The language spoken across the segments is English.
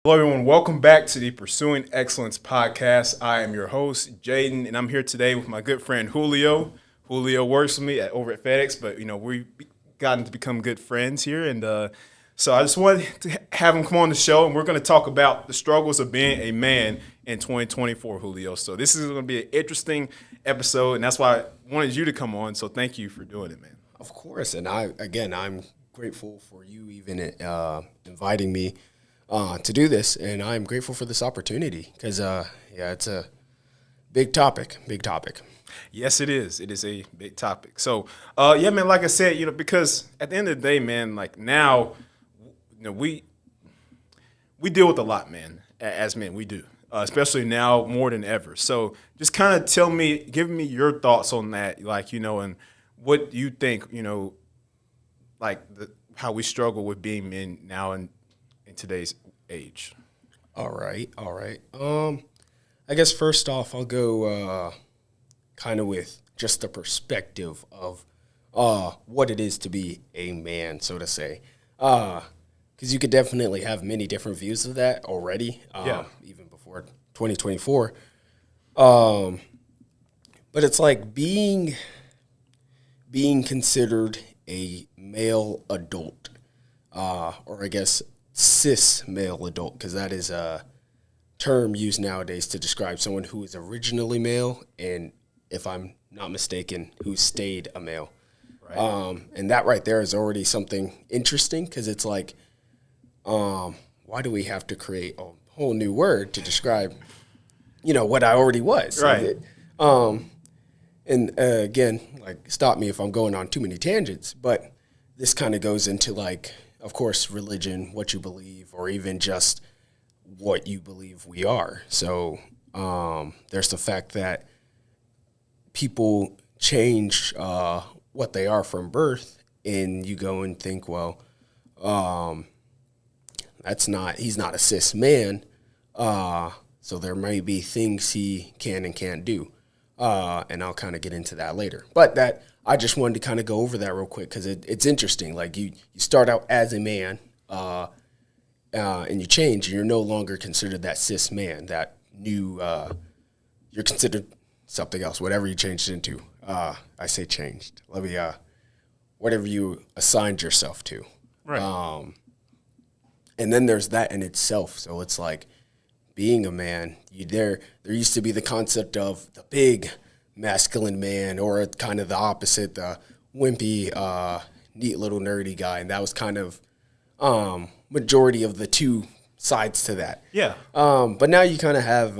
Hello, everyone. Welcome back to the Pursuing Excellence podcast. I am your host, Jaden, and I'm here today with my good friend Julio. Julio works with me over at FedEx, but we've gotten to become good friends here, and so I just wanted to have him come on the show, and we're going to talk about the struggles of being a man in 2024, Julio. So this is going to be an interesting episode, and that's why I wanted you to come on. So thank you for doing it, man. Of course, and I'm grateful for you even inviting me to do this, and I'm grateful for this opportunity because it's a big topic. Yes, it is. It is a big topic. So, man, like I said, because at the end of the day, man, like now, we deal with a lot, man. As men, we do, especially now more than ever. So, just kind of give me your thoughts on that, and what you think, how we struggle with being men now in today's age. All right. I guess first off, I'll go kind of with just the perspective of what it is to be a man, so to say. Because you could definitely have many different views of that already, even before 2024. But it's like being considered a male adult, or I guess cis male adult, because that is a term used nowadays to describe someone who is originally male and, if I'm not mistaken, who stayed a male. Right. And that right there is already something interesting because it's like, why do we have to create a whole new word to describe, what I already was? Right. And again, like, stop me if I'm going on too many tangents, but this kind of goes into, like, of course, religion, what you believe, or even just what you believe we are. So there's the fact that people change what they are from birth, and you go and think, well, he's not a cis man, so there may be things he can and can't do. And I'll kind of get into that later. But I just wanted to kind of go over that real quick because it's interesting. Like you start out as a man, and you change, and you're no longer considered that cis man. That new, you're considered something else, whatever you changed into. I say changed. Let me, whatever you assigned yourself to. Right. And then there's that in itself. So it's like being a man. There used to be the concept of the big masculine man, or kind of the opposite, the wimpy, neat little nerdy guy, and that was kind of majority of the two sides to that. Yeah. But now you kind of have,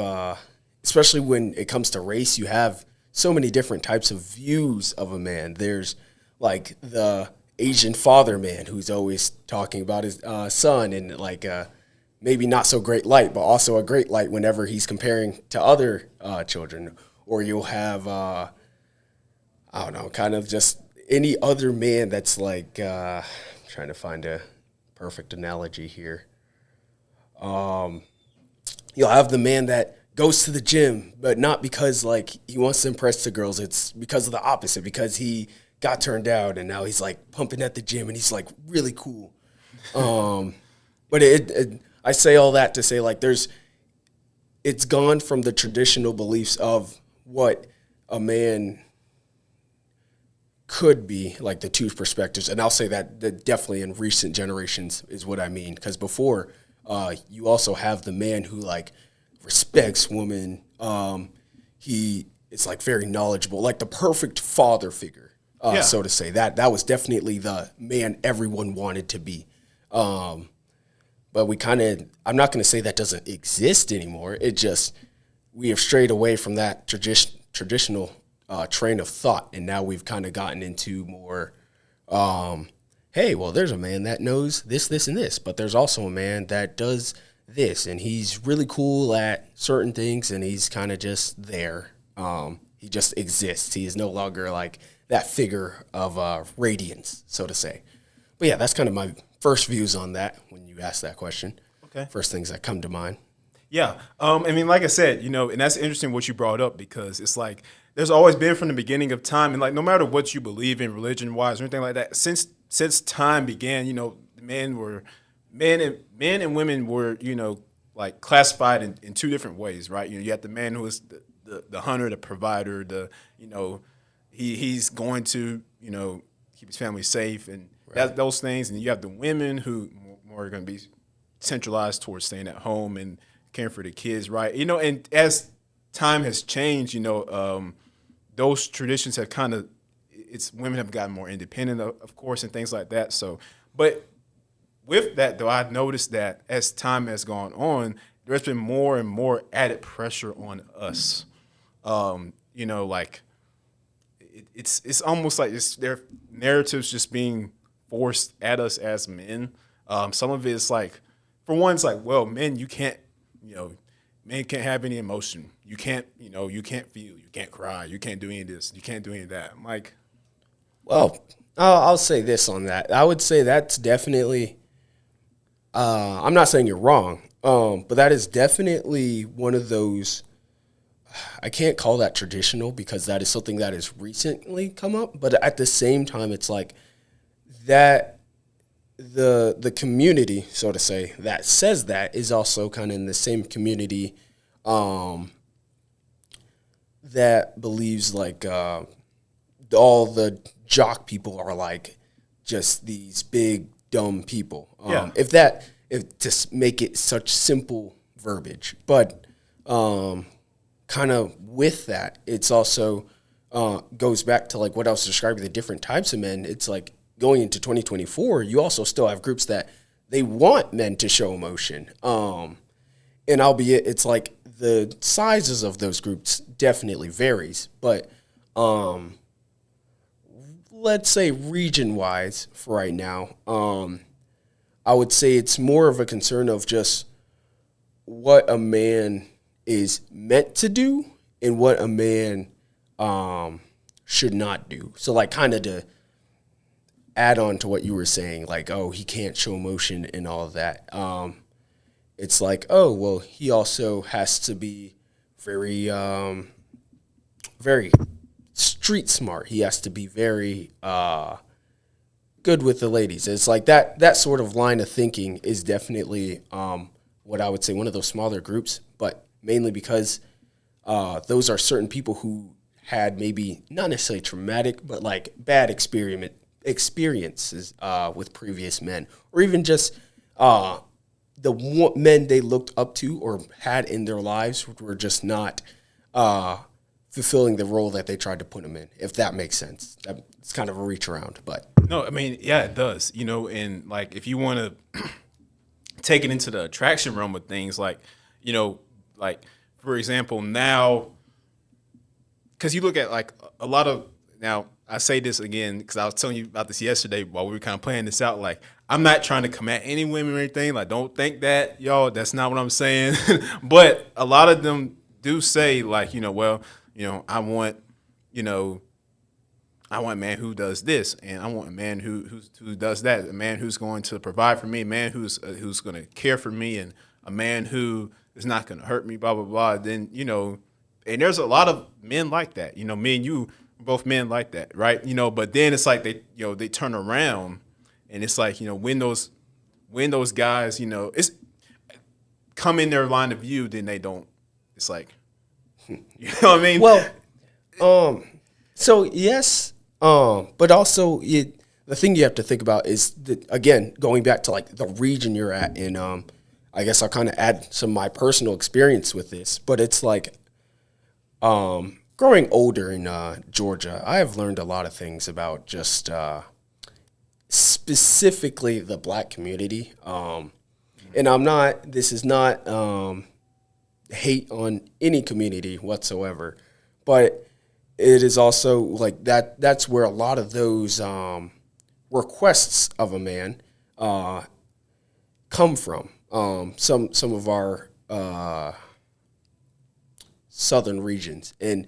especially when it comes to race, you have so many different types of views of a man. There's like the Asian father man who's always talking about his son in like maybe not so great light, but also a great light whenever he's comparing to other children. Or you'll have, I don't know, kind of just any other man that's like, trying to find a perfect analogy here. You'll have the man that goes to the gym, but not because like he wants to impress the girls. It's because of the opposite, because he got turned down and now he's like pumping at the gym and he's like really cool. But I say all that to say like it's gone from the traditional beliefs of what a man could be, like the two perspectives. And I'll say that definitely in recent generations is what I mean. Because before, you also have the man who like respects women. He is like very knowledgeable, like the perfect father figure, so to say. That was definitely the man everyone wanted to be. But I'm not going to say that doesn't exist anymore. It just, we have strayed away from that traditional train of thought, and now we've kind of gotten into more, hey, well, there's a man that knows this, this, and this, but there's also a man that does this, and he's really cool at certain things, and he's kind of just there. He just exists. He is no longer like that figure of radiance, so to say. But yeah, that's kind of my first views on that when you ask that question. Okay. First things that come to mind. Yeah. I mean, like I said, and that's interesting what you brought up, because it's like there's always been from the beginning of time, and like no matter what you believe in religion-wise or anything like that, since time began, men and women were, like classified in two different ways, right? You have the man who is the hunter, the provider, he's going to keep his family safe and those things, and you have the women who more are going to be centralized towards staying at home and caring for the kids, right? And as time has changed, those traditions have kind of women have gotten more independent, of course, and things like that. So, but with that, though, I've noticed that as time has gone on, there's been more and more added pressure on us. Like it's almost like their narratives just being forced at us as men. Some of it is like, for one, it's like, well, men, you can't, men can't have any emotion. You can't, you can't feel, you can't cry, you can't do any of this, you can't do any of that. I'm like, well, I'll say this on that. I would say that's definitely. I'm not saying you're wrong, but that is definitely one of those. I can't call that traditional because that is something that has recently come up. But at the same time, it's like that the community, so to say, that says that is also kind of in the same community that believes like all the jock people are like just these big dumb people. If to make it such simple verbiage, but kind of with that, it's also goes back to like what I was describing, the different types of men. It's like going into 2024, you also still have groups that they want men to show emotion. And albeit it's like the sizes of those groups definitely varies, but let's say region-wise for right now, I would say it's more of a concern of just what a man is meant to do and what a man should not do. So, like, kind of to add on to what you were saying, like, oh, he can't show emotion and all of that. It's like, oh, well, he also has to be very, very street smart. He has to be very good with the ladies. It's like that sort of line of thinking is definitely what I would say one of those smaller groups, but mainly because those are certain people who had maybe not necessarily traumatic, but like bad experiences with previous men, or even just the men they looked up to or had in their lives were just not fulfilling the role that they tried to put them in, if that makes sense. It's kind of a reach around, but. No, I mean, yeah, it does. And like if you want to take it into the attraction realm of things, like, like for example, now, because you look at like a lot of, now I say this again because I was telling you about this yesterday while we were kind of playing this out. Like, I'm not trying to come at any women or anything. Like, don't think that, y'all. That's not what I'm saying. But a lot of them do say like, well, I want a man who does this, and I want a man who does that, a man who's going to provide for me, a man who's going to care for me, and a man who is not going to hurt me, blah, blah, blah. Then, and there's a lot of men like that. Me and you, both men like that, right? But then it's like they turn around, and it's like, when those guys, it's come in their line of view, then they don't. It's like, you know what I mean? Well, so yes. But also the thing you have to think about is that, again, going back to like the region you're at, and I guess I'll kind of add some of my personal experience with this, but it's like growing older in Georgia, I have learned a lot of things about just specifically the black community. And this is not hate on any community whatsoever, but it is also like that's where a lot of those requests of a man come from. Some of our southern regions, and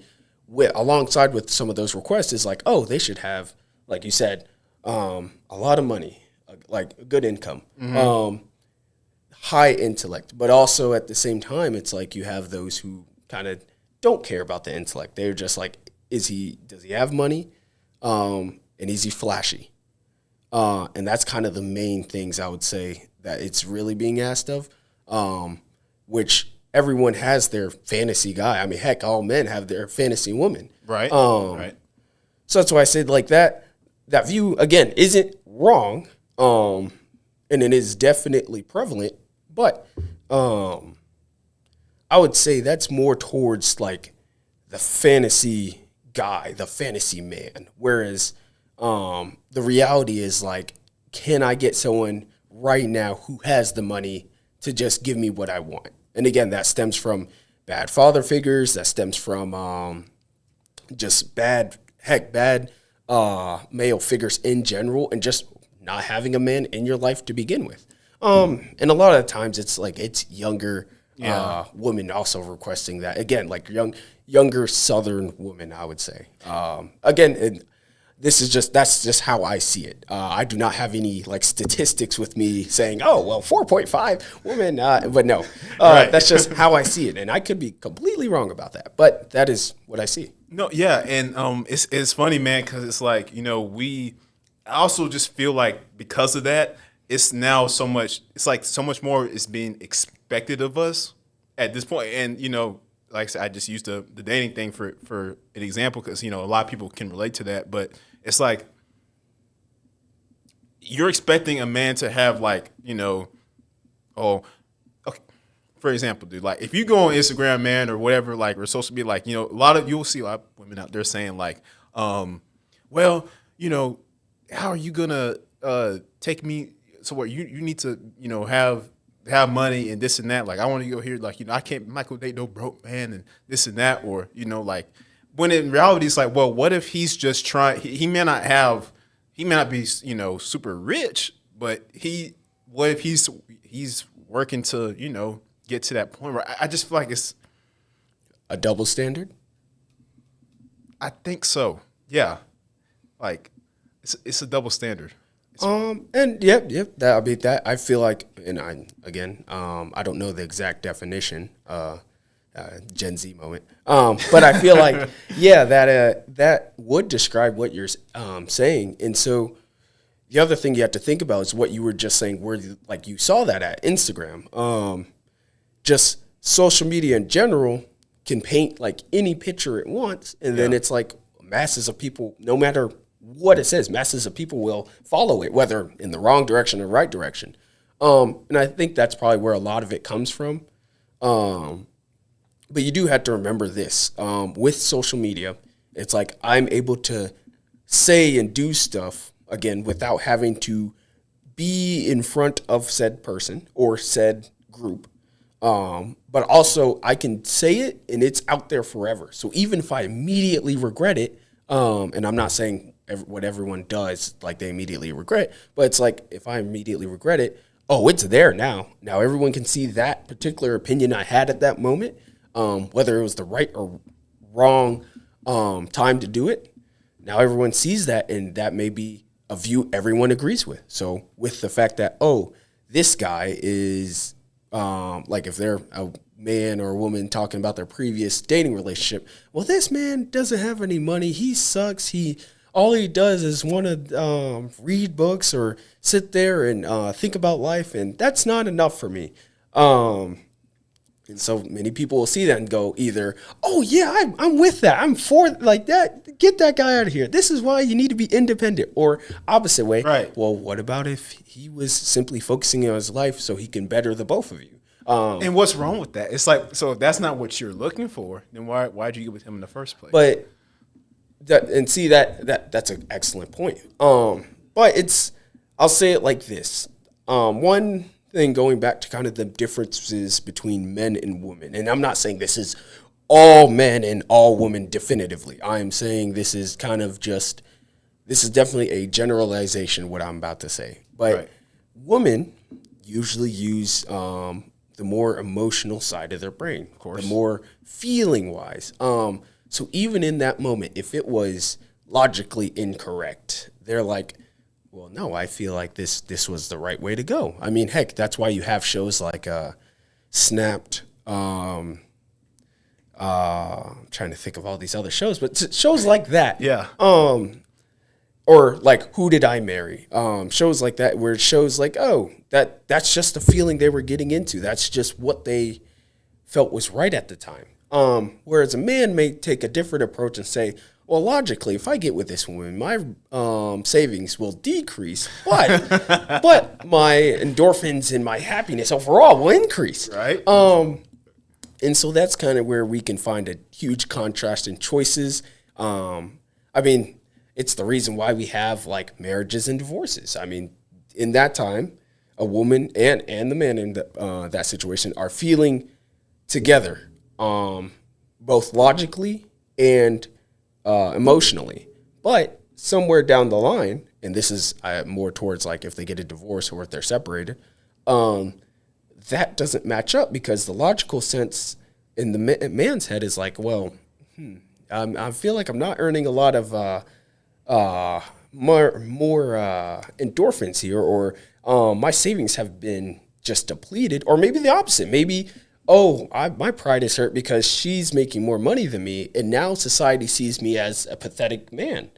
alongside with some of those requests is like, oh, they should have, like you said, a lot of money, like a good income, high intellect, but also at the same time, it's like you have those who kind of don't care about the intellect. They're just like, does he have money? And is he flashy? And that's kind of the main things I would say that it's really being asked of. which everyone has their fantasy guy. I mean, heck, all men have their fantasy woman. Right. Right. So that's why I said like that view again isn't wrong. And it is definitely prevalent, but I would say that's more towards like the fantasy guy, the fantasy man. Whereas the reality is like, can I get someone right now who has the money to just give me what I want? And again, that stems from bad father figures. That stems from just bad male figures in general, and just not having a man in your life to begin with. And a lot of times it's like it's younger women also requesting that. Again, like younger Southern women, I would say. Again, that's just how I see it. I do not have any like statistics with me saying, oh, well, 4.5 women, but no, Right. That's just how I see it. And I could be completely wrong about that, but that is what I see. No, yeah, and it's funny, man, because it's like I also just feel like because of that, it's now so much. It's like so much more is being expected of us at this point, and like I said, I just used the dating thing for an example because a lot of people can relate to that, but it's like you're expecting a man to have like oh. For example, dude, like if you go on Instagram, man, or whatever, like or social media, like you'll see a lot of women out there saying like, well, how are you gonna take me? So what you need to have money and this and that. Like I want to go here, like I'm not gonna date no broke man and this and that, or like when in reality it's like, well, what if he's just trying? He may not be super rich, but what if he's working to get to that point where I just feel like it's A double standard? I think so. Yeah. Like it's a double standard. And yep, that I feel like, and I don't know the exact definition, Gen Z moment. But I feel like, yeah, that would describe what you're saying. And so the other thing you have to think about is what you were just saying, where you saw that at Instagram. Just social media in general can paint like any picture it wants, and then it's like masses of people, no matter what it says, masses of people will follow it, whether in the wrong direction or right direction. And I think that's probably where a lot of it comes from. But you do have to remember this. With social media, it's like I'm able to say and do stuff, again, without having to be in front of said person or said group. But also I can say it and it's out there forever. So even if I immediately regret it, and I'm not saying what everyone does, like they immediately regret, but it's like if I immediately regret it, oh, it's there now. Now everyone can see that particular opinion I had at that moment, whether it was the right or wrong time to do it. Now everyone sees that, and that may be a view everyone agrees with. So with the fact that, oh, this guy is like if they're a man or a woman talking about their previous dating relationship, well, this man doesn't have any money. He sucks. All he does is want to read books or sit there and think about life, and that's not enough for me. And so many people will see that and go either, oh, yeah, I'm with that. I'm for like that. Get that guy out of here. This is why you need to be independent. Or opposite way. Right. Well, what about if he was simply focusing on his life so he can better the both of you? And what's wrong with that? It's like, so if that's not what you're looking for, then why'd you get with him in the first place? But that's an excellent point. But I'll say it like this. One thing, going back to kind of the differences between men and women, and I'm not saying this is all men and all women definitively. I'm saying this is definitely a generalization, what I'm about to say. But Right. Women usually use the more emotional side of their brain, of course. the more feeling wise. So even in that moment, if it was logically incorrect, they're like, well, no, I feel like this was the right way to go. I mean, heck, that's why you have shows like Snapped. I'm trying to think of all these other shows, but shows like that. Yeah. Or like Who Did I Marry? Shows like that where it shows like, oh, that's just the feeling they were getting into. That's just what they felt was right at the time. Whereas a man may take a different approach and say, well, logically, if I get with this woman, my savings will decrease, but my endorphins and my happiness overall will increase. Right. And so that's kind of where we can find a huge contrast in choices. I mean, it's the reason why we have like marriages and divorces. I mean, in that time, a woman and the man in that situation are feeling together, both logically and emotionally. But somewhere down the line, and this is more towards like if they get a divorce or if they're separated, that doesn't match up because the logical sense in the man's head is like, well, I feel like I'm not earning a lot of more endorphins here, or my savings have been just depleted, or maybe the opposite. Maybe, my pride is hurt because she's making more money than me, and now society sees me as a pathetic man.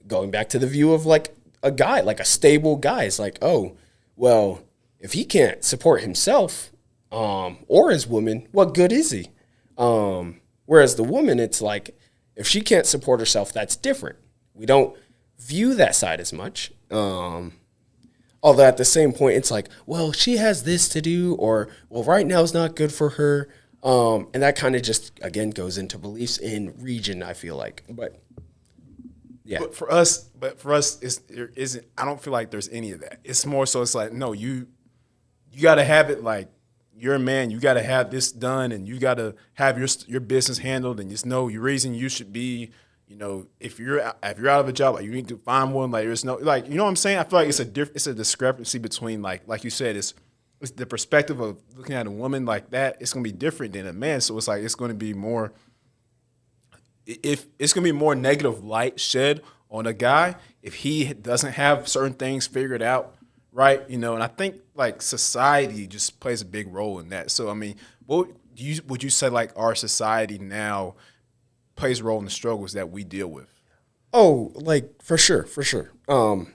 Going back to the view of like a guy, like a stable guy, is like, oh, well, if he can't support himself or his woman, what good is he? Whereas the woman, it's like, if she can't support herself, that's different. We don't view that side as much. Although at the same point, it's like, well, she has this to do, or, well, right now is not good for her. And that kind of just, again, goes into beliefs in region, I feel like. But, yeah. But for us, there isn't. I don't feel like there's any of that. It's more so. It's like, no, you got to have it like you're a man. You got to have this done, and you got to have your business handled, and just know your reason you should be. You know, if you're out of a job, like you need to find one. Like there's no, like, you know what I'm saying. I feel like it's a discrepancy between like you said, it's the perspective of looking at a woman like that. It's gonna be different than a man. So it's like it's gonna be more. If it's gonna be more negative light shed on a guy if he doesn't have certain things figured out, right? You know, and I think like society just plays a big role in that. So I mean, would you say like our society now plays a role in the struggles that we deal with? Oh, like for sure. To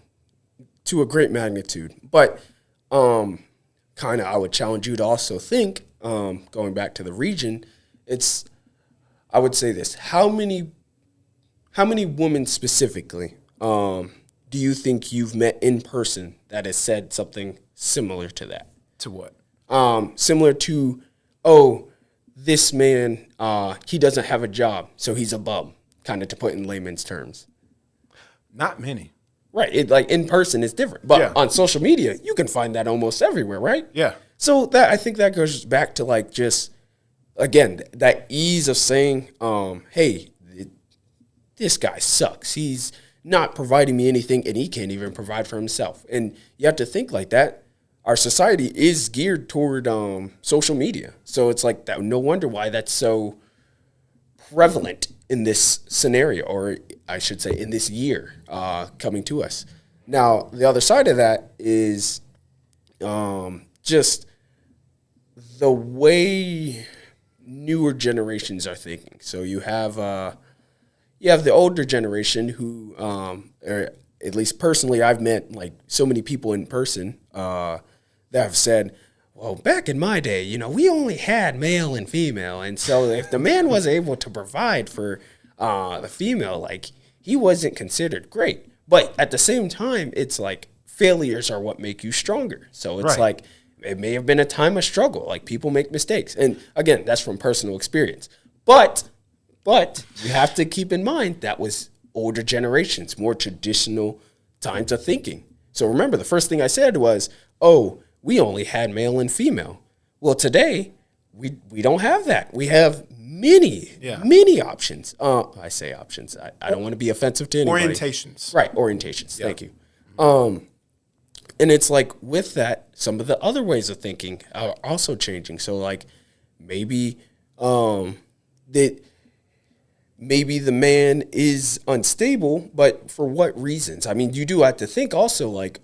a great magnitude. But kind of I would challenge you to also think, going back to the region, I would say this. How many women specifically do you think you've met in person that has said something similar to that? To what? Similar to, oh, this man, he doesn't have a job, so he's a bum, kind of to put in layman's terms. Not many. Right. Like in person is different. But Yeah. on social media, you can find that almost everywhere, right? Yeah. So I think that goes back to like just, again, that ease of saying, hey, this guy sucks. He's not providing me anything, and he can't even provide for himself. And you have to think like that. Our society is geared toward social media. So it's like that. No wonder why that's so prevalent in this scenario, or I should say in this year coming to us. Now, the other side of that is just the way newer generations are thinking. So you have the older generation who, or at least personally, I've met like so many people in person that have said, well, back in my day, you know, we only had male and female. And so if the man was able to provide for the female, like he wasn't considered great. But at the same time, it's like failures are what make you stronger. So it's Right. like it may have been a time of struggle. Like people make mistakes. And again, that's from personal experience. But you have to keep in mind that was older generations, more traditional times of thinking. So remember, the first thing I said was, oh, we only had male and female. Well, today, we don't have that. We have many options. I say options. I don't want to be offensive to anybody. Orientations. Right, orientations. Yeah. Thank you. And it's like with that, some of the other ways of thinking are also changing. So like maybe maybe the man is unstable, but for what reasons? I mean, you do have to think also like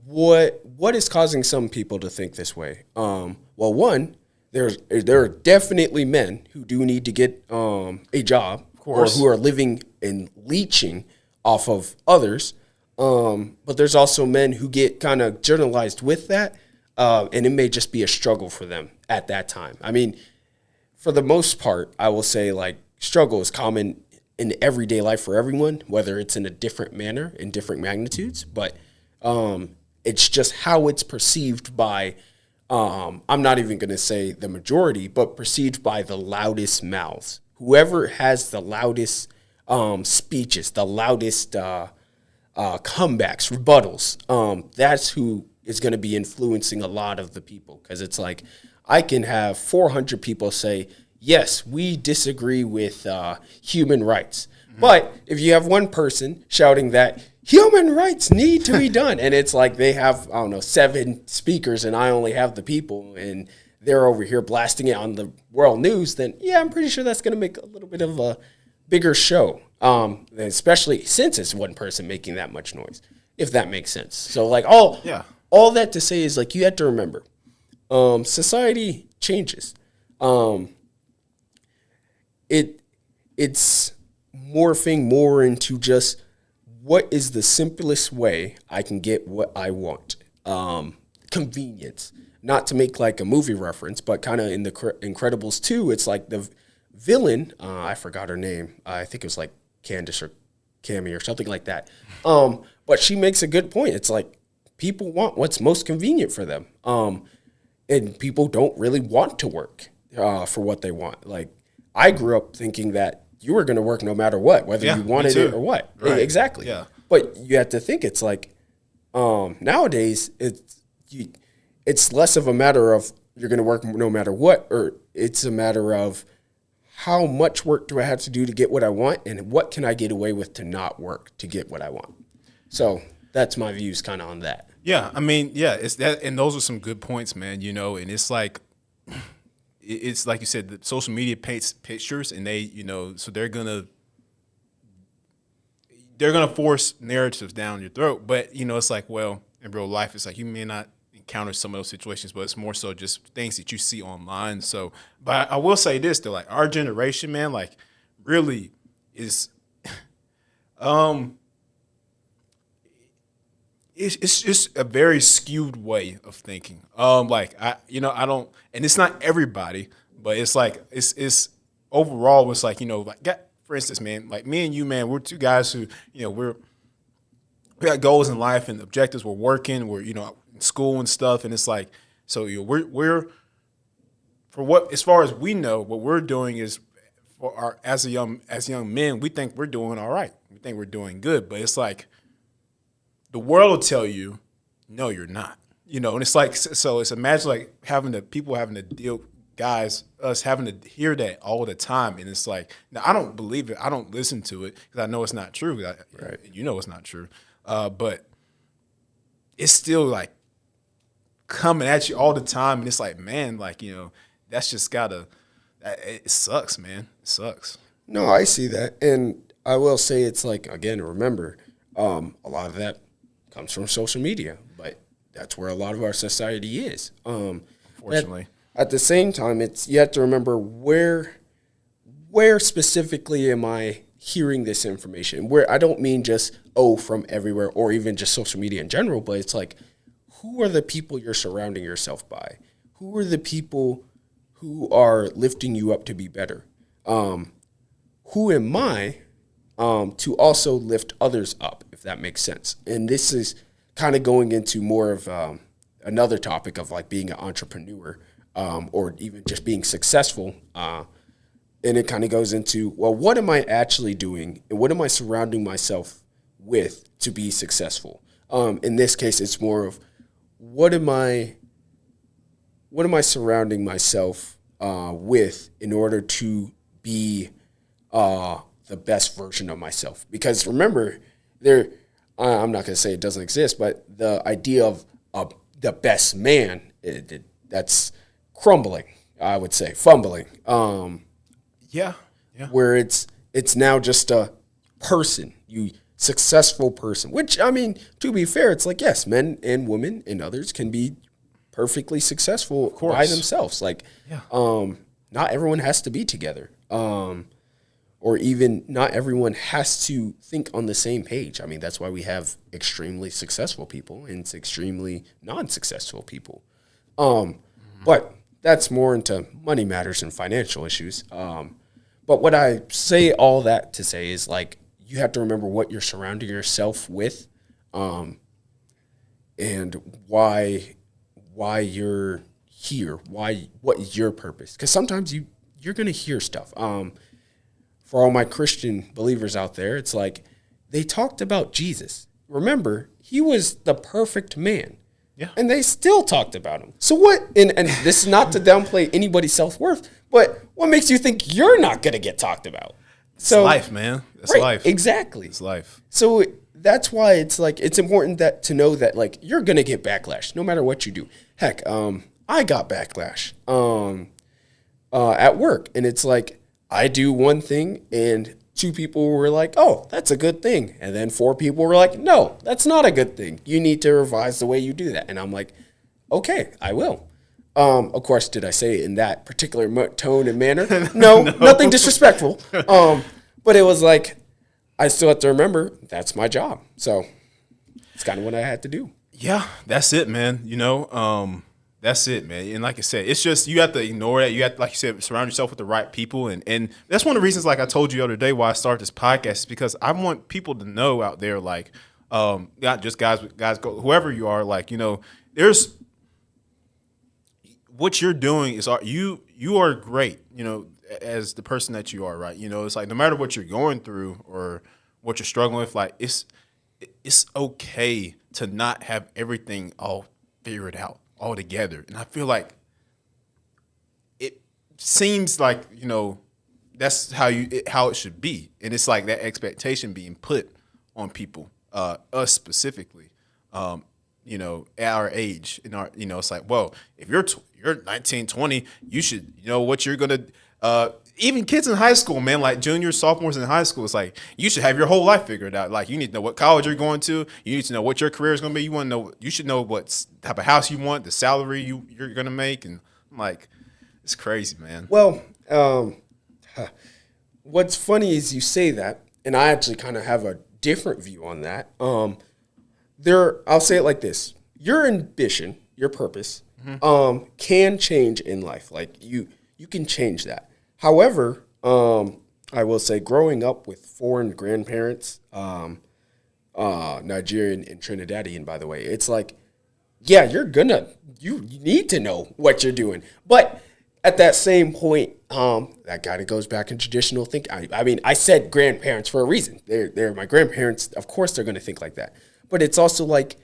what is causing some people to think this way? Well, one, there are definitely men who do need to get a job, or who are living and leeching off of others. But there's also men who get kind of generalized with that. and it may just be a struggle for them at that time. I mean, for the most part, I will say like struggle is common in everyday life for everyone, whether it's in a different manner, in different magnitudes, but it's just how it's perceived by, I'm not even going to say the majority, but perceived by the loudest mouths. Whoever has the loudest speeches, the loudest comebacks, rebuttals, that's who is going to be influencing a lot of the people. Because it's like, I can have 400 people say, yes, we disagree with human rights. Mm-hmm. But if you have one person shouting that human rights need to be done, and it's like they have, I don't know, 7 speakers and I only have the people, and they're over here blasting it on the world news, then yeah, I'm pretty sure that's going to make a little bit of a bigger show, especially since it's one person making that much noise, if that makes sense. So like all that to say is like you have to remember, society changes. It's morphing more into just what is the simplest way I can get what I want. Convenience. Not to make like a movie reference, but kind of in the Incredibles 2, it's like the villain, I forgot her name. I think it was like Candace or Cammy or something like that. But she makes a good point. It's like people want what's most convenient for them. And people don't really want to work for what they want. Like I grew up thinking that you were going to work no matter what, whether you wanted it or what. Right. Exactly. Yeah. But you have to think it's like nowadays it's less of a matter of you're going to work no matter what, or it's a matter of how much work do I have to do to get what I want, and what can I get away with to not work to get what I want. So that's my views kind of on that. Yeah, I mean, yeah, it's that, and those are some good points, man. You know, and it's like you said, the social media paints pictures, and they, you know, so they're gonna force narratives down your throat. But you know, it's like, well, in real life, it's like you may not encounter some of those situations, but it's more so just things that you see online. So, but I will say this though, like our generation, man, like really is, it's just a very skewed way of thinking. Like I don't, and it's not everybody, but it's like it's overall. It's like, you know, like for instance, man, like me and you, man, we're two guys who, you know, we got goals in life and objectives. We're working. We're, you know, in school and stuff, and it's like, so you know, we're for what, as far as we know, what we're doing is for our as young men, we think we're doing all right. We think we're doing good, but it's like the world will tell you, no, you're not. You know, and it's like, so it's imagine like people having to deal, us having to hear that all the time, and it's like, now I don't believe it. I don't listen to it because I know it's not true. Right. You know it's not true, but it's still like coming at you all the time, and it's like, man, like, you know, that's just it sucks, man. It sucks. No, I see that, and I will say it's like, again, remember, a lot of that comes from social media, but that's where a lot of our society is. Unfortunately. At the same time, you have to remember where specifically am I hearing this information? Where I don't mean just, from everywhere or even just social media in general, but it's like, who are the people you're surrounding yourself by? Who are the people who are lifting you up to be better? Who am I to also lift others up, if that makes sense? And this is kind of going into more of another topic of like being an entrepreneur, or even just being successful. And it kind of goes into, well, what am I actually doing, and what am I surrounding myself with to be successful? In this case, it's more of what am I surrounding myself with in order to be the best version of myself? Because remember, I'm not going to say it doesn't exist, but the idea of the best man, that's crumbling, I would say, fumbling. Yeah. Where it's now just a person, successful person, which, I mean, to be fair, it's like, yes, men and women and others can be perfectly successful by themselves. Like, not everyone has to be together. Or even not everyone has to think on the same page. I mean, that's why we have extremely successful people and extremely non-successful people. But that's more into money matters and financial issues. But what I say all that to say is like, you have to remember what you're surrounding yourself with, and why you're here, what is your purpose? Because sometimes you're gonna hear stuff. For all my Christian believers out there, it's like they talked about Jesus. Remember, he was the perfect man. Yeah. And they still talked about him. So what, and this is not to downplay anybody's self-worth, but what makes you think you're not going to get talked about? It's life, man. It's life. Exactly. It's life. So that's why it's like, it's important to know that like, you're going to get backlash no matter what you do. Heck, I got backlash, at work, and it's like, I do one thing and 2 people were like, oh, that's a good thing. And then 4 people were like, no, that's not a good thing. You need to revise the way you do that. And I'm like, okay, I will. Of course, did I say it in that particular tone and manner? No, nothing disrespectful. But it was like, I still have to remember that's my job. So it's kind of what I had to do. Yeah, that's it, man. That's it, man. And like I said, it's just, you have to ignore that. You have to, like you said, surround yourself with the right people. And that's one of the reasons, like I told you the other day, why I started this podcast, is because I want people to know out there, like, not just guys, go, whoever you are, like, there's, what you're doing is, you are great, as the person that you are, right? It's like, no matter what you're going through or what you're struggling with, like, it's okay to not have everything all figured out all together. And I feel like it seems like, that's how it should be. And it's like that expectation being put on people, us specifically, at our age, it's like, well, if you're 19, 20, you should, what you're going to, even kids in high school, man, like juniors, sophomores in high school, it's like, you should have your whole life figured out. Like, you need to know what college you're going to. You need to know what your career is going to be. You should know what type of house you want, the salary you're going to make. And I'm like, it's crazy, man. Well, what's funny is you say that, and I actually kind of have a different view on that. I'll say it like this. Your ambition, your purpose, can change in life. Like, you can change that. However, I will say, growing up with foreign grandparents, Nigerian and Trinidadian, by the way, it's like, yeah, you need to know what you're doing. But at that same point, that kind of goes back in traditional thinking. I mean, I said grandparents for a reason. They're my grandparents. Of course, they're going to think like that. But it's also like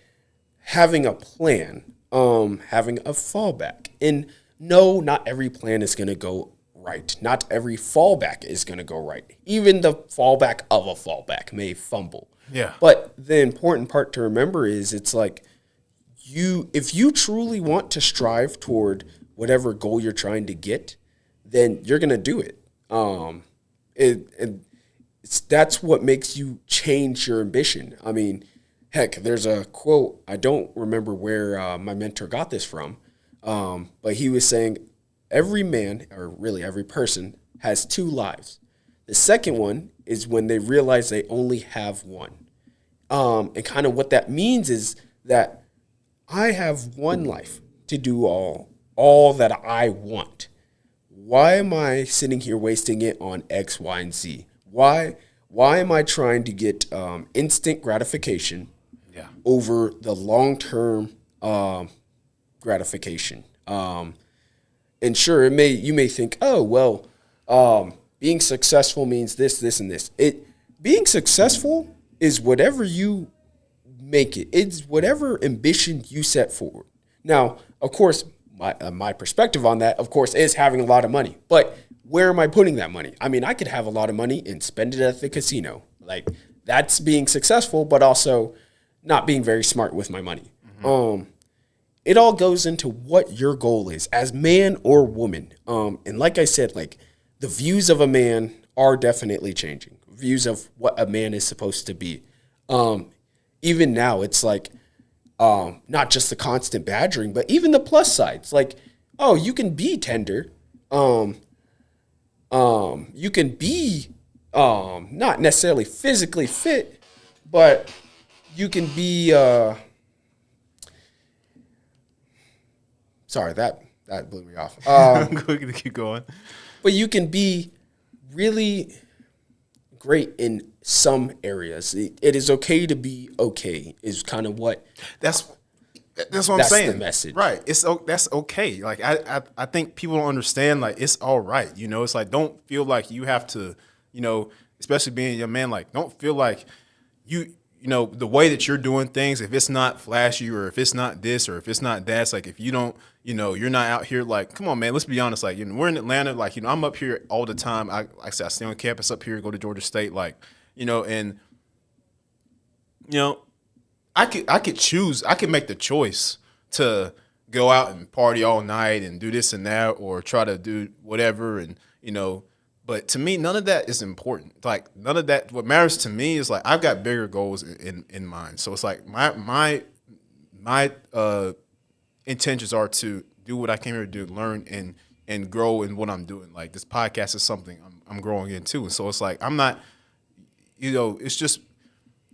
having a plan, having a fallback. And no, not every plan is going to go right. Not every fallback is going to go right. Even the fallback of a fallback may fumble. Yeah. But the important part to remember is, it's like, if you truly want to strive toward whatever goal you're trying to get, then you're going to do it. That's what makes you change your ambition. I mean, heck, there's a quote, I don't remember where my mentor got this from, but he was saying, every man, or really every person, has 2 lives. The second one is when they realize they only have one. And kind of what that means is that I have one life to do all that I want. Why am I sitting here wasting it on X, Y, and Z? Why am I trying to get instant gratification over the long-term gratification? And sure, you may think, oh, well, being successful means this, and this. Being successful is whatever you make it. It's whatever ambition you set forward. Now, of course, my perspective on that, of course, is having a lot of money. But where am I putting that money? I mean, I could have a lot of money and spend it at the casino. Like, that's being successful, but also not being very smart with my money. It all goes into what your goal is as man or woman. And like I said, like, the views of a man are definitely changing. Views of what a man is supposed to be. Even now, it's like, not just the constant badgering, but even the plus sides. Like, oh, you can be tender. You can be not necessarily physically fit, but you can be sorry, that blew me off. Keep going. But you can be really great in some areas. It is okay to be okay. Is kind of what That's what I'm that's saying. the message, Right? That's okay. Like I think people don't understand. Like it's all right. You know, it's like don't feel like you have to. You know, especially being a young man. Like don't feel like you know, the way that you're doing things, if it's not flashy or if it's not this or if it's not that, it's like if you don't, you know, you're not out here like, come on, man, let's be honest. Like, you know, we're in Atlanta, like, you know, I'm up here all the time. Like I said, I stay on campus up here, go to Georgia State, like, you know, and, you know, I could choose, I could make the choice to go out and party all night and do this and that or try to do whatever and, you know, but to me, none of that is important. Like none of that. What matters to me is like I've got bigger goals in mind. So it's like my intentions are to do what I came here to do, learn and grow in what I'm doing. Like this podcast is something I'm growing into, and so it's like I'm not, you know, it's just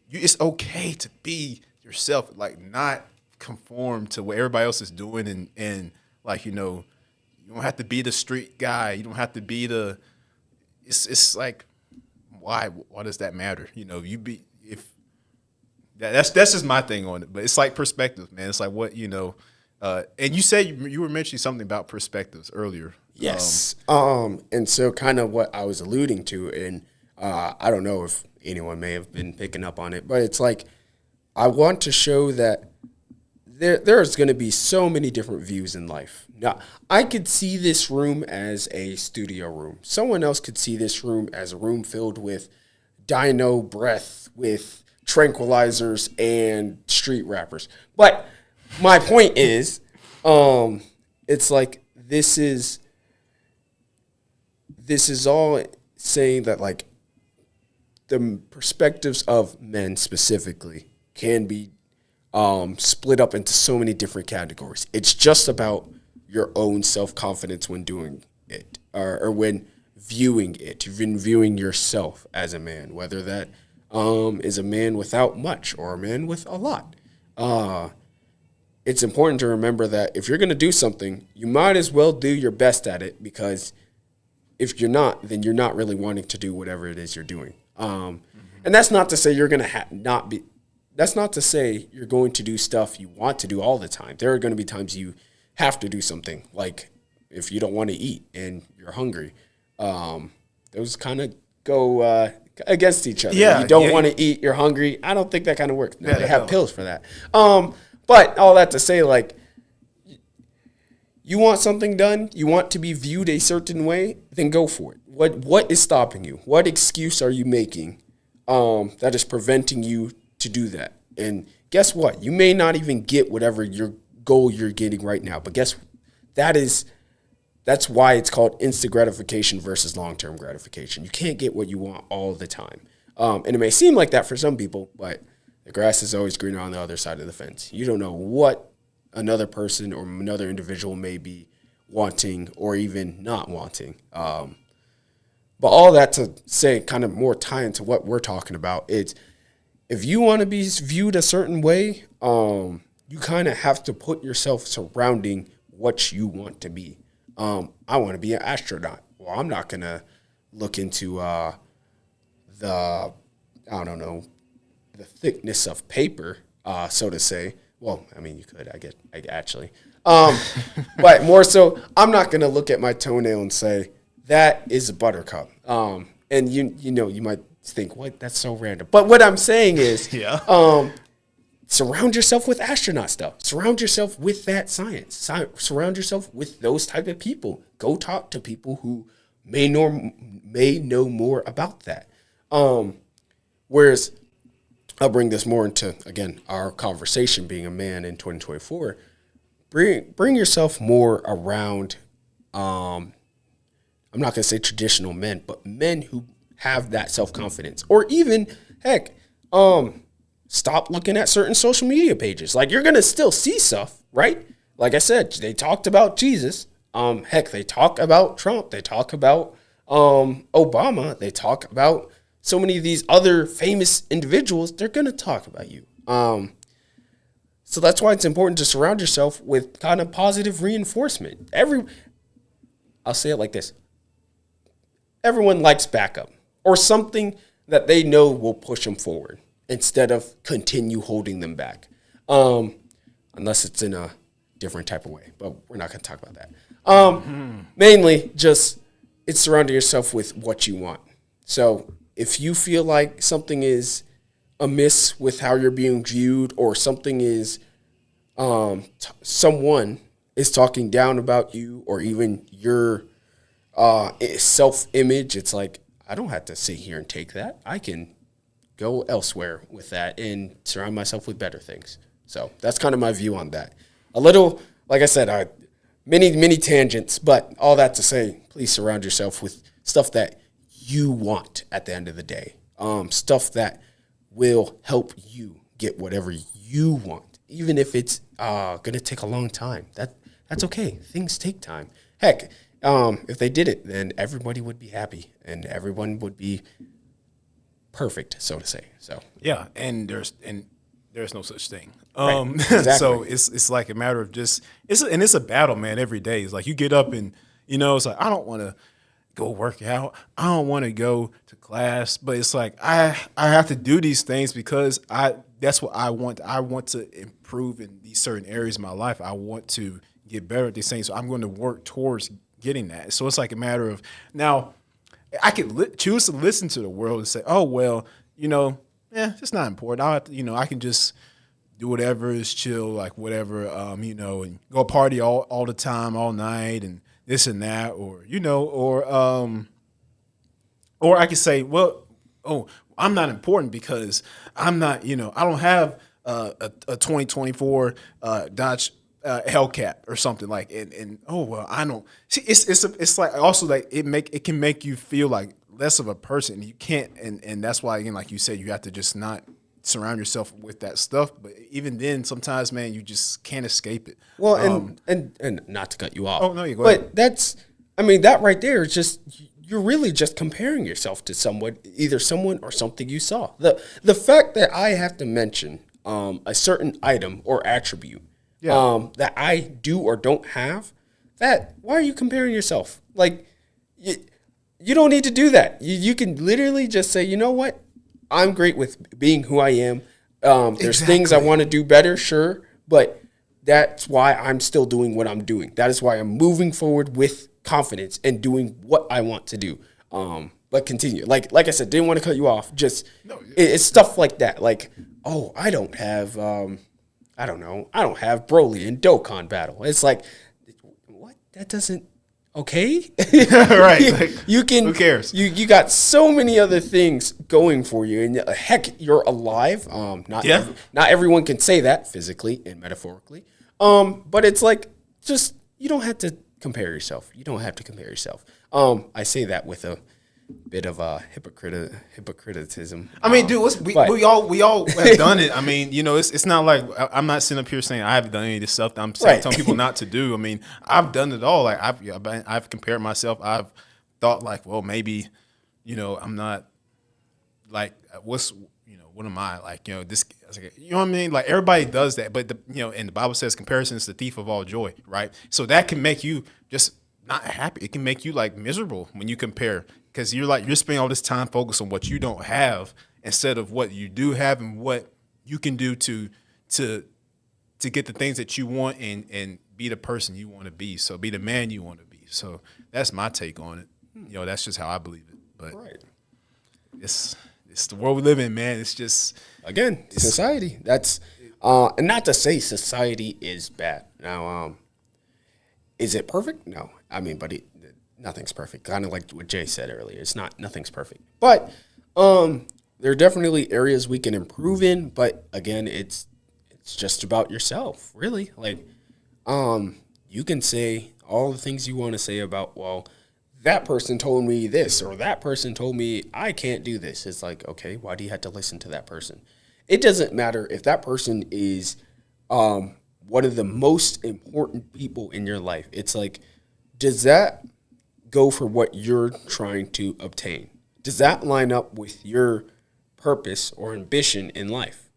it's okay to be yourself, like not conform to what everybody else is doing, and like you know, you don't have to be the street guy. You don't have to be the It's like, why does that matter? You know, you be if that's just my thing on it. But it's like perspective, man. It's like what you know. And you said you were mentioning something about perspectives earlier. Yes. And so kind of what I was alluding to, and I don't know if anyone may have been picking up on it, but it's like I want to show that there's going to be so many different views in life. Now, I could see this room as a studio room. Someone else could see this room as a room filled with dino breath, with tranquilizers and street rappers. But my point is, it's like this is all saying that like the perspectives of men specifically can be split up into so many different categories. It's just about your own self-confidence when doing it or when viewing it, when viewing yourself as a man, whether that is a man without much or a man with a lot. It's important to remember that if you're going to do something, you might as well do your best at it, because if you're not, then you're not really wanting to do whatever it is you're doing. And that's not to say you're going to that's not to say you're going to do stuff you want to do all the time. There are going to be times you have to do something, like if you don't want to eat and you're hungry. Those kind of go against each other. Yeah, you don't want to eat, you're hungry. I don't think that kind of works. No, Yeah, they have no. pills for that. But all that to say, like, you want something done, you want to be viewed a certain way, then go for it. What is stopping you? What excuse are you making that is preventing you to do that? And guess what? You may not even get whatever your goal you're getting right now, but that's why it's called instant gratification versus long-term gratification. You can't get what you want all the time. And it may seem like that for some people, but the grass is always greener on the other side of the fence. You don't know what another person or another individual may be wanting or even not wanting. But all that to say, kind of more tie into what we're talking about, it's if you want to be viewed a certain way, you kind of have to put yourself surrounding what you want to be. I want to be an astronaut. Well, I'm not going to look into the thickness of paper, so to say. Well, I mean, you could, I actually. But more so, I'm not going to look at my toenail and say, that is a buttercup. And you know, you might think, what? That's so random. But what I'm saying is, surround yourself with astronaut stuff. Surround yourself with that science. Surround yourself with those type of people. Go talk to people who may know more about that. Whereas I'll bring this more into, again, our conversation being a man in 2024. Bring yourself more around, I'm not going to say traditional men, but men who have that self-confidence. Or even, heck, stop looking at certain social media pages. Like, you're going to still see stuff, right? Like I said, they talked about Jesus. Heck, they talk about Trump. They talk about Obama. They talk about so many of these other famous individuals. They're going to talk about you. So that's why it's important to surround yourself with kind of positive reinforcement. I'll say it like this. Everyone likes backup or something that they know will push them forward instead of continue holding them back. Unless it's in a different type of way, but we're not going to talk about that. Mainly just it's surrounding yourself with what you want. So if you feel like something is amiss with how you're being viewed or something is someone is talking down about you or even your self-image, it's like, I don't have to sit here and take that. I can go elsewhere with that and surround myself with better things. So that's kind of my view on that. A little, like I said, many tangents, but all that to say, please surround yourself with stuff that you want at the end of the day. Stuff that will help you get whatever you want, even if it's going to take a long time. That's okay. Things take time. Heck, if they did it, then everybody would be happy and everyone would be perfect, so to say. So Yeah, and there's no such thing. Right, exactly. So it's like a matter of just it's a battle, man. Every day, it's like you get up and it's like I don't want to go work out. I don't want to go to class, but it's like I have to do these things because that's what I want. I want to improve in these certain areas of my life. I want to get better at these things. So I'm going to work towards getting that. So it's like a matter of now I could choose to listen to the world and say, oh, well, it's not important. I'll have to, I can just do whatever is chill, like whatever, and go party all the time, all night and this and that, or I could say, well, I'm not important because I'm not, I don't have a 2024 Dodge Hellcat or something like, and I don't see. It's like also like it can make you feel like less of a person. You can't, and that's why again, like you said, you have to just not surround yourself with that stuff. But even then, sometimes, man, you just can't escape it. Well, and not to cut you off. Oh no, you go ahead. But that right there is just you're really just comparing yourself to someone or something you saw. The fact that I have to mention a certain item or attribute that I do or don't have, why are you comparing yourself? Like you don't need to do that. You can literally just say, you know what? I'm great with being who I am. There's things I want to do better, sure, but that's why I'm still doing what I'm doing. That is why I'm moving forward with confidence and doing what I want to do. But continue. Like I said, didn't want to cut you off. Just it's stuff like that. Like, I don't have I don't have Broly in Dokkan Battle. It's like, what? That doesn't. Okay, right? Like, you can. Who cares? You got so many other things going for you, and heck, you're alive. Not everyone can say that physically and metaphorically. But it's like just you don't have to compare yourself. You don't have to compare yourself. I say that with a bit of a hypocriticism. I mean, dude, we all have done it. I mean, it's not like I'm not sitting up here saying I haven't done any of this stuff that I'm telling people not to do. I mean, I've done it all. Like I've compared myself. I've thought like, well, maybe, I'm not like what am I like? This. You know what I mean? Like everybody does that, but and the Bible says comparison is the thief of all joy, right? So that can make you just not happy. It can make you like miserable when you compare. Because you're spending all this time focused on what you don't have instead of what you do have and what you can do to get the things that you want and be the person you want to be. So be the man you want to be. So that's my take on it. That's just how I believe it. But it's the world we live in, man. It's just society. That's and not to say society is bad. Now, is it perfect? No. I mean, but nothing's perfect. Kind of like what Jay said earlier. Nothing's perfect. But there are definitely areas we can improve in. But again, it's just about yourself, really. Like, you can say all the things you want to say about, well, that person told me this or that person told me I can't do this. It's like, okay, why do you have to listen to that person? It doesn't matter if that person is one of the most important people in your life. It's like, does that go for what you're trying to obtain? Does that line up with your purpose or ambition in life?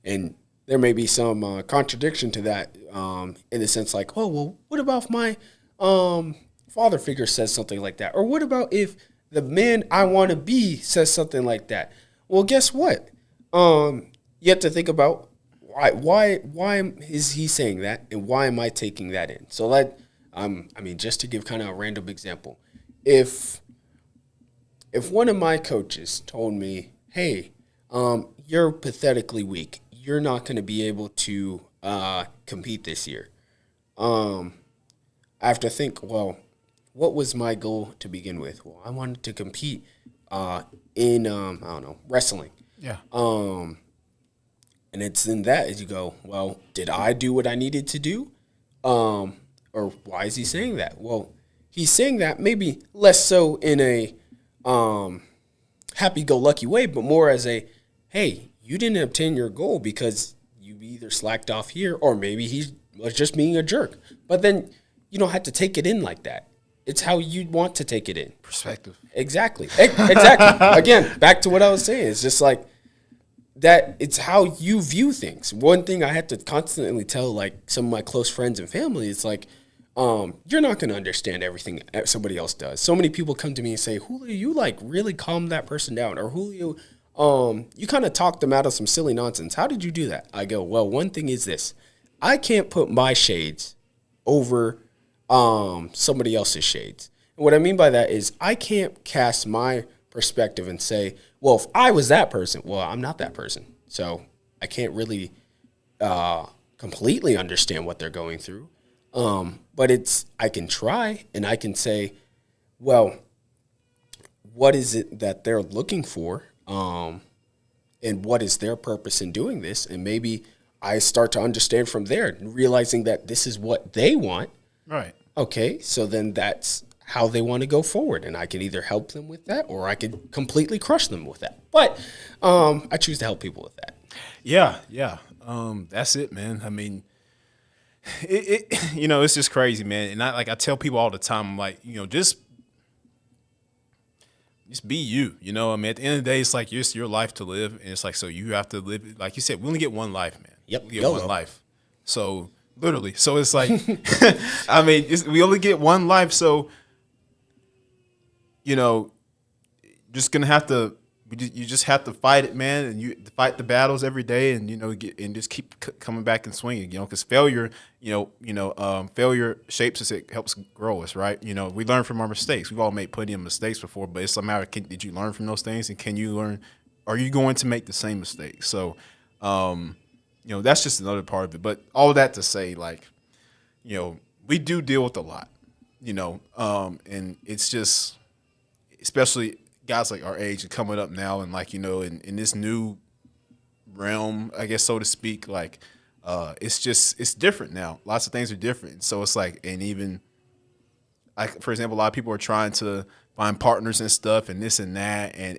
And there may be some contradiction to that in the sense like, oh, well, what about if my father figure says something like that? Or what about if the man I want to be says something like that? Well, guess what? You have to think about why is he saying that, and why am I taking that in? So just to give kind of a random example, if one of my coaches told me, hey, you're pathetically weak, you're not going to be able to compete this year, I have to think, well, what was my goal to begin with? Well, I wanted to compete in wrestling. Yeah. And it's in that as you go, well, did I do what I needed to do? Or why is he saying that? Well, he's saying that maybe less so in a happy-go-lucky way, but more as a, hey, you didn't obtain your goal because you either slacked off here or maybe he was just being a jerk. But then you don't have to take it in like that. It's how you'd want to take it in. Perspective. Exactly. Exactly. Again, back to what I was saying. It's just like that. It's how you view things. One thing I had to constantly tell like some of my close friends and family is like, you're not going to understand everything somebody else does. So many people come to me and say, Julio, you like really calm that person down. Or Julio, you kind of talked them out of some silly nonsense. How did you do that? I go, well, one thing is this. I can't put my shades over somebody else's shades. And what I mean by that is I can't cast my perspective and say, well, if I was that person, well, I'm not that person. So I can't really completely understand what they're going through. But I can try and I can say, well, what is it that they're looking for? And what is their purpose in doing this? And maybe I start to understand from there, realizing that this is what they want. Right. Okay, so then that's how they want to go forward, and I can either help them with that or I could completely crush them with that. But I choose to help people with that. Yeah. That's it, man. I mean, it's just crazy, man. And I tell people all the time, I'm like, just be you. I mean, at the end of the day, it's like it's your life to live, and it's like so you have to live. Like you said, we only get one life, man. Yep, we get one life. So. Literally. So it's like, I mean, we only get one life. So, just going to have to, you just have to fight it, man. And you fight the battles every day and, and just keep coming back and swinging, because failure, failure shapes us. It helps grow us, right? We learn from our mistakes. We've all made plenty of mistakes before, but it's a matter of, did you learn from those things? And can you learn, are you going to make the same mistakes? So, that's just another part of it. But all that to say, like, we do deal with a lot, and it's just, especially guys like our age and coming up now and like, in this new realm, I guess, so to speak, like, it's different now. Lots of things are different. So it's like, and even like, for example, a lot of people are trying to find partners and stuff and this and that. And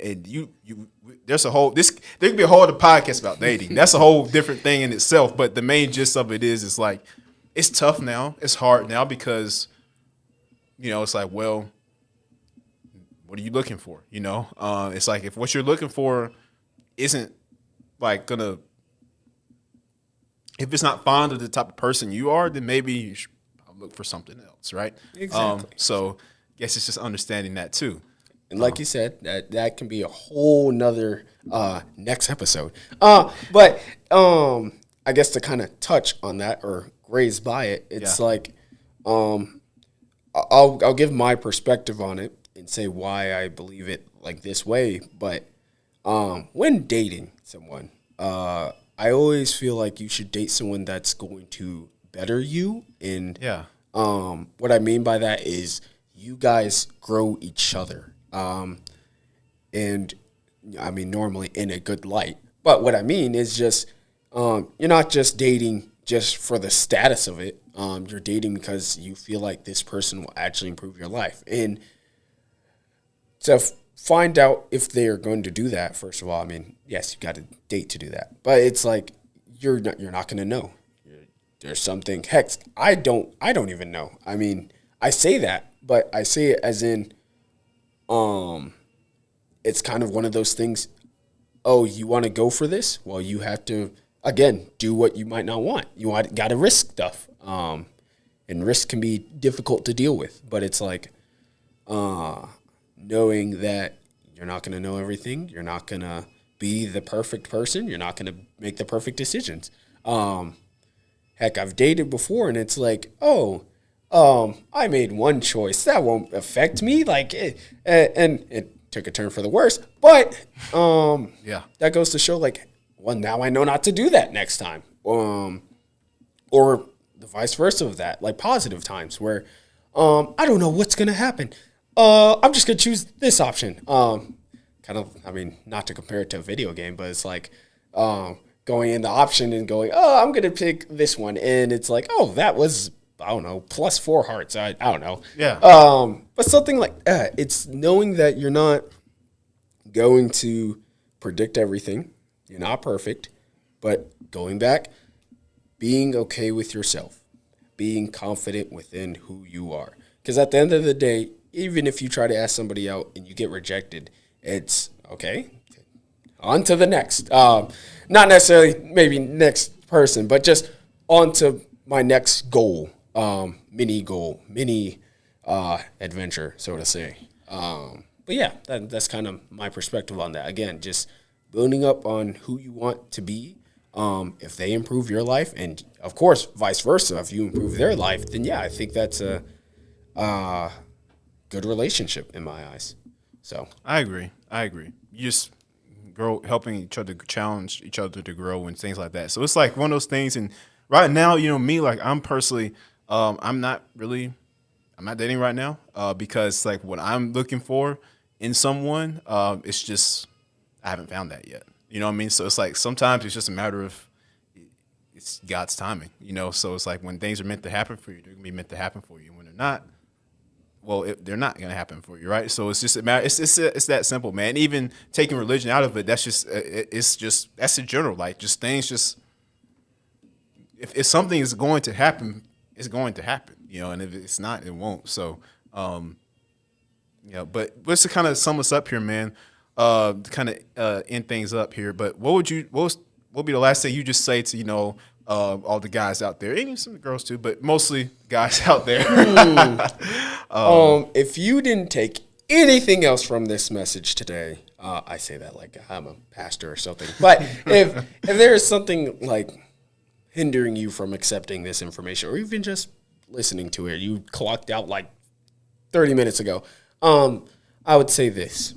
there's there could be a whole other podcast about dating. That's a whole different thing in itself. But the main gist of it is like, it's tough now. It's hard now because, it's like, well, what are you looking for? It's like, if what you're looking for isn't like if it's not fond of the type of person you are, then maybe you should look for something else. Right. Exactly. So I guess it's just understanding that too. And like you said, that can be a whole nother next episode. But I guess to kind of touch on that or graze by it, it's like I'll give my perspective on it and say why I believe it like this way. But when dating someone, I always feel like you should date someone that's going to better you. And what I mean by that is you guys grow each other. And I mean, normally in a good light. But what I mean is just you're not just dating just for the status of it. You're dating because you feel like this person will actually improve your life. And to find out if they are going to do that, first of all, I mean, yes, you got to date to do that. But it's like you're not going to know. There's something. Heck, I don't even know. I mean, I say that, but I say it as in it's kind of one of those things. Oh, you want to go for this? Well, you have to again, do what you might not want. You got to risk stuff. And risk can be difficult to deal with, but it's like knowing that you're not going to know everything. You're not going to be the perfect person. You're not going to make the perfect decisions. Heck, I've dated before, and it's like, I made one choice. That won't affect me. Like, and it took a turn for the worse. But that goes to show, like, well, now I know not to do that next time. Or the vice versa of that, like positive times where I don't know what's going to happen. I'm just going to choose this option. Kind of, I mean, not to compare it to a video game, but it's like going in the option and going, I'm going to pick this one. And it's like, that was, I don't know, plus 4 hearts. I don't know. Yeah. But something like that. It's knowing that you're not going to predict everything. You're not perfect. But going back, being okay with yourself, being confident within who you are. Because at the end of the day, even if you try to ask somebody out and you get rejected, it's okay, on to the next. Not necessarily maybe next person, but just on to my next goal, mini adventure, so to say. But yeah, that's kind of my perspective on that. Again, just building up on who you want to be. If they improve your life, and of course, vice versa, if you improve their life, then yeah, I think that's a good relationship in my eyes. So I agree. You just helping each other, challenge each other to grow and things like that. So it's like one of those things. And right now, me, like I'm personally, I'm not dating right now because like what I'm looking for in someone, it's just I haven't found that yet. You know what I mean? So it's like sometimes it's just a matter of it's God's timing, So it's like when things are meant to happen for you, they're going to be meant to happen for you. When they're not, well, they're not going to happen for you, right? So it's just a matter. It's that simple, man. Even taking religion out of it, that's just that's in general. Like just things, just if something is going to happen, it's going to happen, And if it's not, it won't. So, But just to kind of sum us up here, man. Kind of end things up here, but what would be the last thing you just say to all the guys out there, even some girls too, but mostly guys out there? If you didn't take anything else from this message today, I say that like I'm a pastor or something. But if there is something like hindering you from accepting this information, or even just listening to it, you clocked out like 30 minutes ago, I would say this.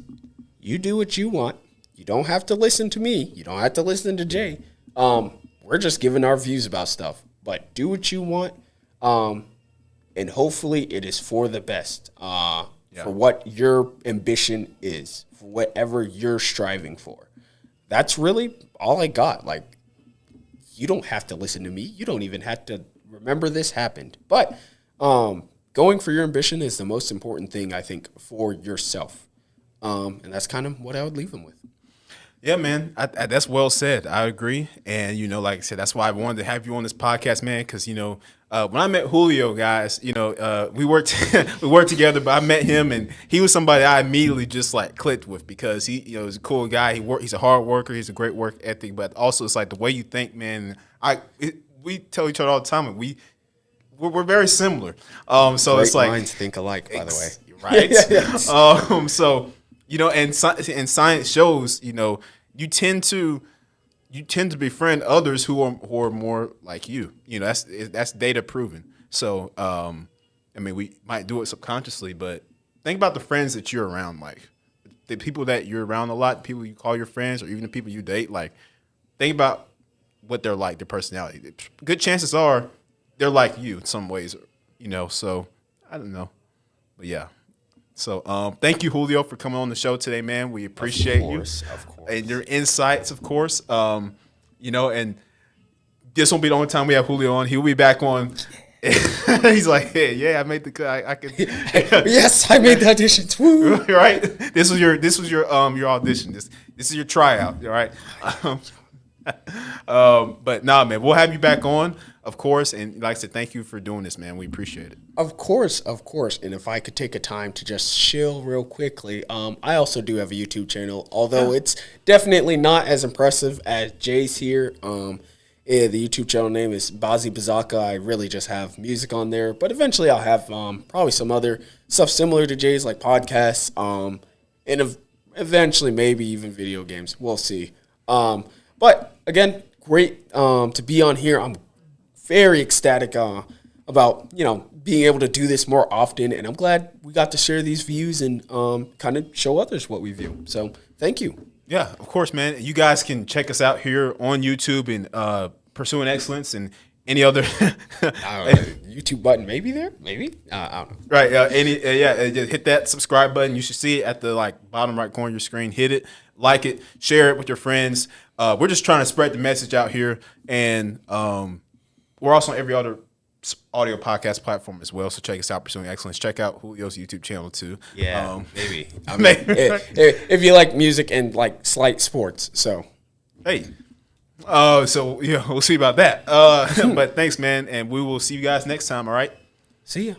You do what you want. You don't have to listen to me. You don't have to listen to Jay. We're just giving our views about stuff. But do what you want, and hopefully it is for the best, for what your ambition is, for whatever you're striving for. That's really all I got. Like, you don't have to listen to me. You don't even have to remember this happened. But going for your ambition is the most important thing, I think, for yourself. And that's kind of what I would leave them with. Yeah, man, that's well said. I agree. And, like I said, that's why I wanted to have you on this podcast, man, because, when I met Julio, guys, we worked together, but I met him, and he was somebody I immediately just, like, clicked with because he, he's a cool guy. He's a hard worker. He's a great work ethic, but also it's like the way you think, man. We tell each other all the time, we're very similar. So Great it's like minds think alike, by the way. Right. So, and science shows, you tend to befriend others who are more like you. That's data proven. So, we might do it subconsciously, but think about the friends that you're around, like the people that you're around a lot, people you call your friends, or even the people you date. Like, think about what they're like, their personality. Good chances are they're like you in some ways, So I don't know, but yeah. So thank you, Julio, for coming on the show today, man. We appreciate you. Of course. And your insights, of course. And this won't be the only time we have Julio on. He'll be back on. He's like, hey, yeah, I made the cut. I could. Yes, I made the auditions. Woo! Right. This was your audition. This is your tryout. All right. But nah, man, we'll have you back on, of course. And like I said, thank you for doing this, man. We appreciate it. Of course. And if I could take a time to just chill real quickly, I also do have a YouTube channel, although it's definitely not as impressive as Jay's here. Yeah, the YouTube channel name is Bazi Bazaka. I really just have music on there, but eventually I'll have probably some other stuff similar to Jay's, like podcasts, and eventually maybe even video games. We'll see. But again, great to be on here. I'm very ecstatic about being able to do this more often, and I'm glad we got to share these views and kind of show others what we view. So thank you. Yeah, of course, man. You guys can check us out here on YouTube and Pursuing Excellence and any other YouTube button maybe there, maybe I don't know. Right. Just hit that subscribe button. You should see it at the bottom right corner of your screen. Hit it, like it, share it with your friends. We're just trying to spread the message out here, and we're also on every other audio podcast platform as well. So check us out, Pursuing Excellence. Check out Julio's YouTube channel too. Yeah, maybe. If you like music and like slight sports, so hey. We'll see about that. But thanks, man, and we will see you guys next time. All right. See ya.